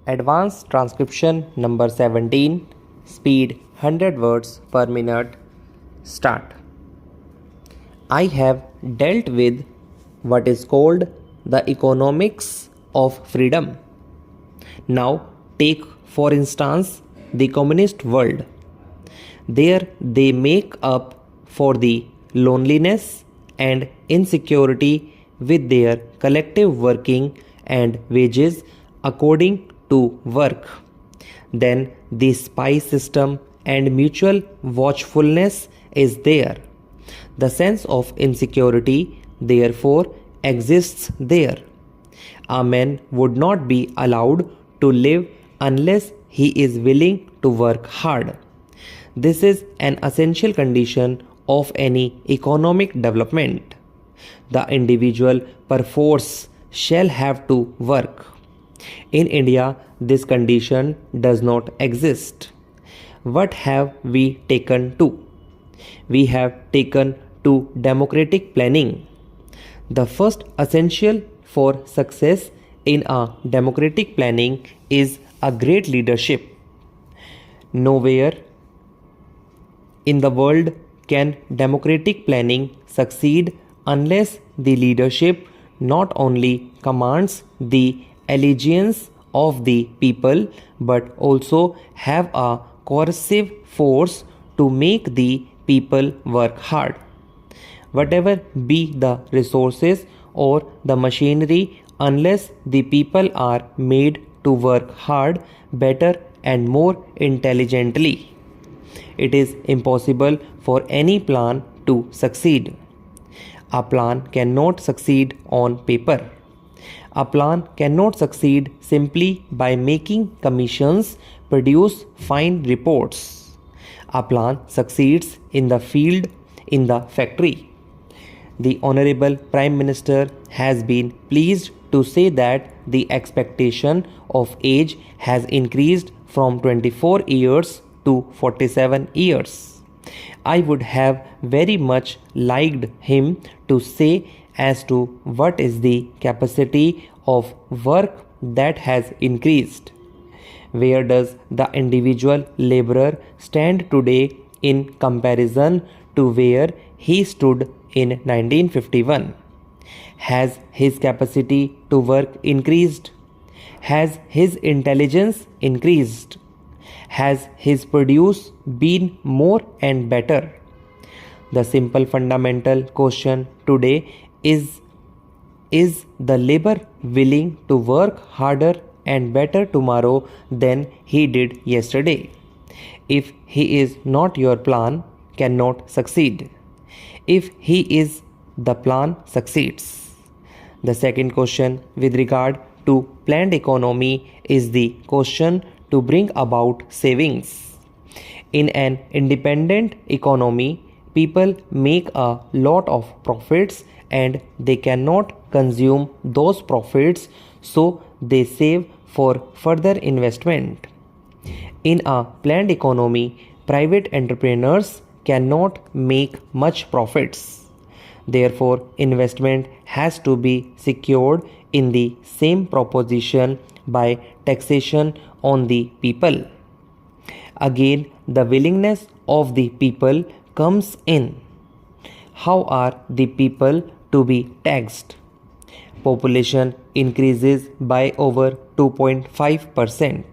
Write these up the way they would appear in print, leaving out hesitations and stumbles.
Advanced transcription number 17, speed 100 words per minute. Start. I have dealt with what is called the economics of freedom. Now take for instance the communist world. There they make up for the loneliness and insecurity with their collective working and wages according to work. Then the spy system and mutual watchfulness is there. The sense of insecurity therefore exists there. A man would not be allowed to live unless he is willing to work hard. This is an essential condition of any economic development. The individual perforce shall have to work. In India, this condition does not exist. What have we taken to? We have taken to democratic planning. The first essential for success in a democratic planning is a great leadership. Nowhere in the world can democratic planning succeed unless the leadership not only commands the allegiance of the people but also have a coercive force to make the people work hard. Whatever be the resources or the machinery, unless the people are made to work hard, better and more intelligently, it is impossible for any plan to succeed. A plan cannot succeed on paper. A plan cannot succeed simply by making commissions produce fine reports. A plan succeeds in the field, in the factory. The Honorable Prime Minister has been pleased to say that the expectation of age has increased from 24 years to 47 years. I would have very much liked him to say as to what is the capacity of work that has increased. Where does the individual laborer stand today in comparison to where he stood in 1951? Has his capacity to work increased? Has his intelligence increased? Has his produce been more and better? The simple fundamental question today is the labor willing to work harder and better tomorrow than he did yesterday? If he is not, your plan cannot succeed. If he is, the plan succeeds. The second question with regard to planned economy is the question to bring about savings. In an independent economy, people make a lot of profits and they cannot consume those profits, so they save for further investment. In a planned economy, private entrepreneurs cannot make much profits. Therefore, investment has to be secured in the same proposition by taxation on the people. Again, the willingness of the people comes in. How are the people to be taxed? Population increases by over 2.5%.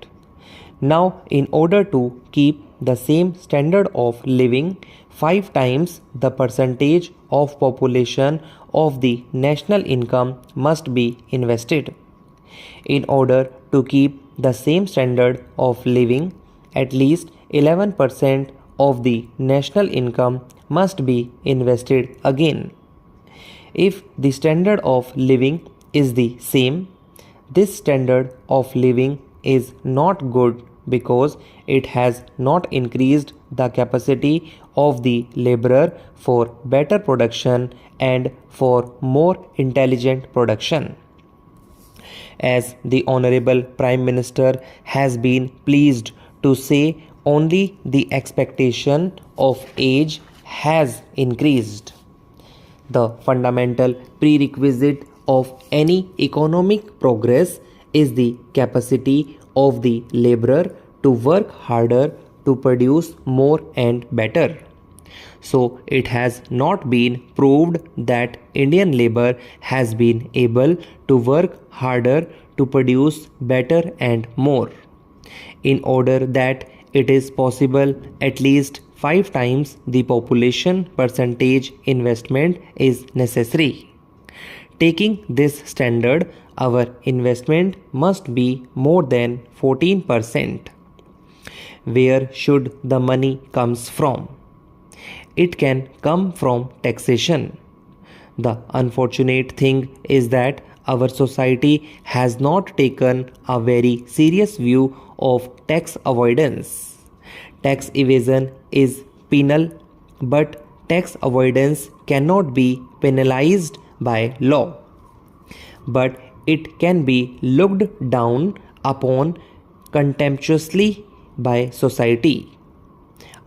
Now, in order to keep the same standard of living, 5 times the percentage of population of the national income must be invested. In order to keep the same standard of living, at least 11% of the national income must be invested again. If the standard of living is the same, this standard of living is not good because it has not increased the capacity of the laborer for better production and for more intelligent production. As the Honorable Prime Minister has been pleased to say, only the expectation of age has increased. The fundamental prerequisite of any economic progress is the capacity of the laborer to work harder to produce more and better. So it has not been proved that Indian labor has been able to work harder to produce better and more. In order that it is possible, at least 5 times the population percentage investment is necessary. Taking this standard, our investment must be more than 14%. Where should the money comes from? It can come from taxation. The unfortunate thing is that our society has not taken a very serious view of tax avoidance. Tax evasion is penal, but tax avoidance cannot be penalized by law. But it can be looked down upon contemptuously by society.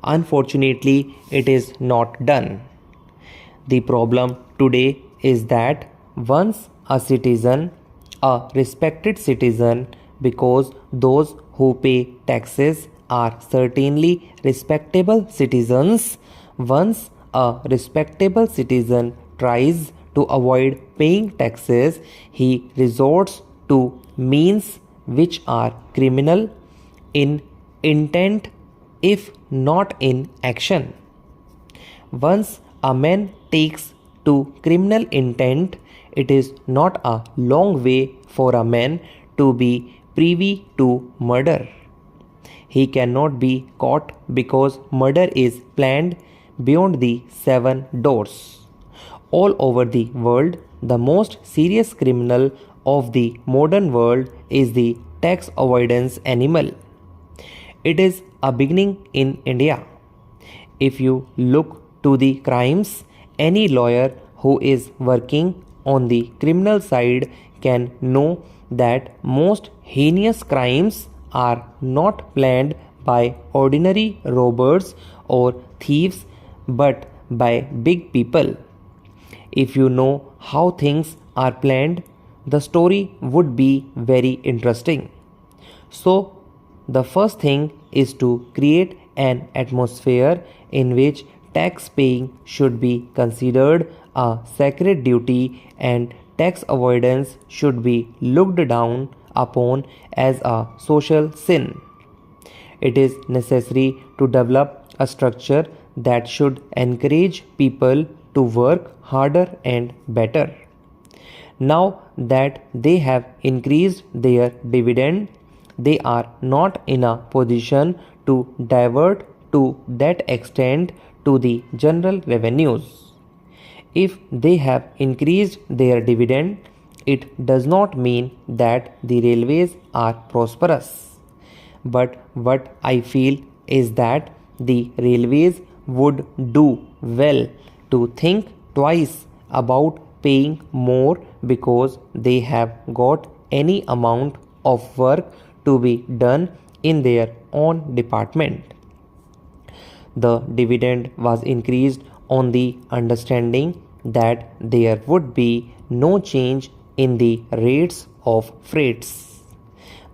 Unfortunately, it is not done. The problem today is that once a citizen, a respected citizen, because those who pay taxes are certainly respectable citizens, once a respectable citizen tries to avoid paying taxes, he resorts to means which are criminal in intent if not in action. Once a man takes to criminal intent, it is not a long way for a man to be privy to murder. He cannot be caught because murder is planned beyond the 7 doors. All over the world, the most serious criminal of the modern world is the tax avoidance animal. It is a beginning in India. If you look to the crimes, any lawyer who is working on the criminal side can know that most heinous crimes are not planned by ordinary robbers or thieves but by big people. If you know how things are planned, the story would be very interesting. So, the first thing is to create an atmosphere in which tax paying should be considered a sacred duty and tax avoidance should be looked down upon as a social sin. It is necessary to develop a structure that should encourage people to work harder and better. Now that they have increased their dividend, they are not in a position to divert to that extent to the general revenues. If they have increased their dividend, it does not mean that the railways are prosperous. But what I feel is that the railways would do well to think twice about paying more because they have got any amount of work to be done in their own department. The dividend was increased on the understanding that there would be no change in the rates of freights.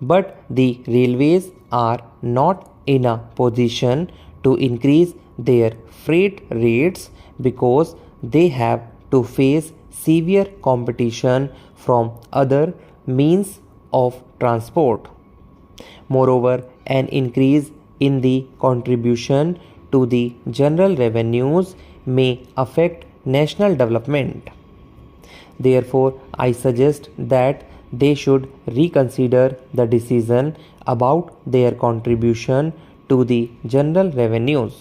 But the railways are not in a position to increase their freight rates because they have to face severe competition from other means of transport. Moreover, an increase in the contribution to the general revenues may affect national development. Therefore, I suggest that they should reconsider the decision about their contribution to the general revenues.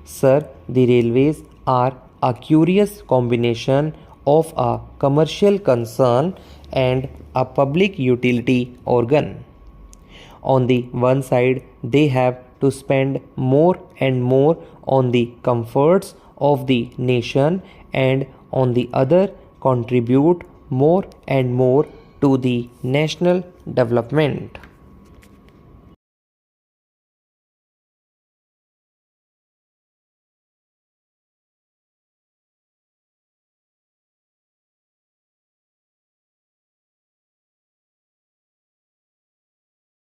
Sir, the railways are a curious combination of a commercial concern and a public utility organ. On the one side, they have to spend more and more on the comforts of the nation, and on the other, contribute more and more to the national development.